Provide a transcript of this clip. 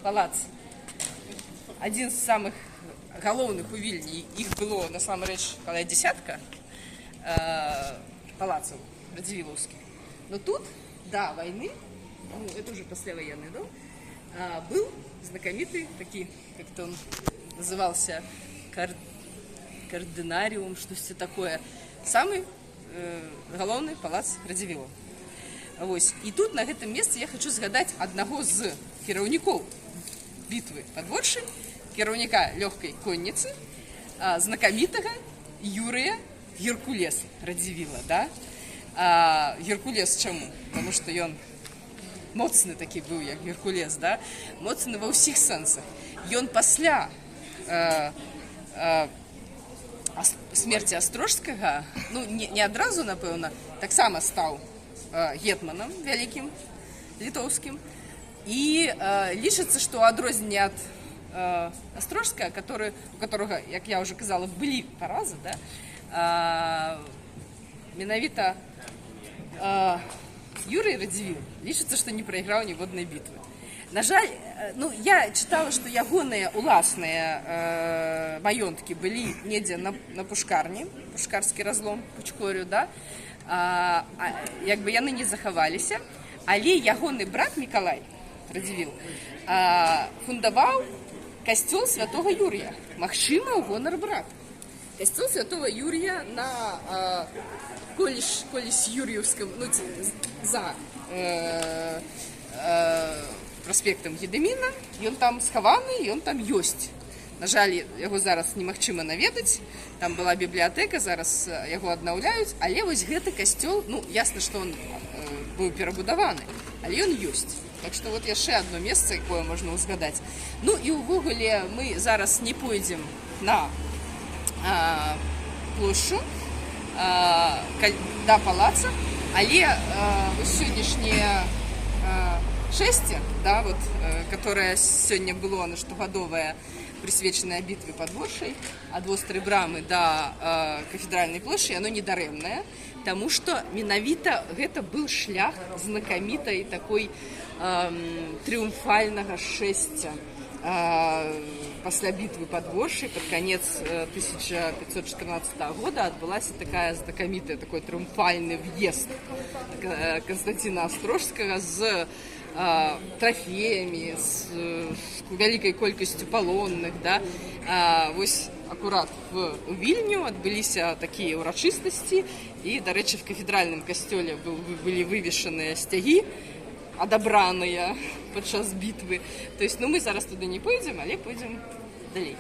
палац один з самых галоўных у Вільні. Іх было насамрэч каля десятка палацаў радзівілаўскіх. Но тут до войны, ну, это уже послевоенный дом, был знаменитый такой, как-то он назывался, кардынариум, что-то такое, самый галоўны палац Радзівілаў. И тут на гэтым месцы я хочу згадаць аднаго з кіраўнікоў бітвы пад Воршай, кіраўніка лёгкай конніцы, знакамітага Юрыя Геркулес Радзівіла, да? Геркулес чаму? Потому что ён моцны такі быў, як Геркулес, да? Моцны ва ўсіх сэнсах. Ён пасля смерці Астрожскага, ну, не адразу, напэўна, таксама стаў гетманам вялікім літоўскім. І лічыцца, што ў адрозненне ад Астрожскага, у которого, як я уже казала, былі паразы, да? Менавіта Юрый Радзівіл лічыцца, што не прайграў ніводнай бітвы. На жаль, ну, я чытала, што ягоныя уласныя маёнткі былі недзе на пушкарні, пушкарскі разлом, пучкорю, да? Як бы яны не захаваліся, але ягоны брат Мікалай Радзівіл фундаваў касцёл святого Юрія, магчыма, ў гонар брата. Касцёл святого Юрія на колись Юрьевском, ну, за проспектом Гедеміна, ён там схаваны, ён там ёсць. На жаль, яго зараз немагчыма наведаць, там была бібліятэка, зараз яго аднаўляюць, але вось гэты касцёл, ну, ясна, што он быў перабудаваны, але ён ёсць. Так што вот яшчэ одно месца, якое можна ўзгадаць. Ну і ўвогуле мы зараз не пойдзем на плошчу да палаца, але сённяшняе шэсце, да, вот, которое сёння было на штогадовае, присвечанае бітве пад Воршай ад вострай брамы да кафедральнай плошчы, оно недарэмнае, таму што менавіта гэта быў шлях знакамітай такой трыумфальнага шэсця пасля бітвы пад Воршай пад канец 1514 года адбылася такая знакамітая, такой трыумфальны в'езд Константина Астрожскага з трофеями, с вялікай колькасцю палонных, да? Вось акурат в Вільню адбыліся такія ўрачыстасці, і, дарэчы, в кафедральным касцёле былі вывешаныя сцягі, адабраныя падчас бітвы. То есть, ну, мы зараз туды не пойдзем, але пойдзем далей.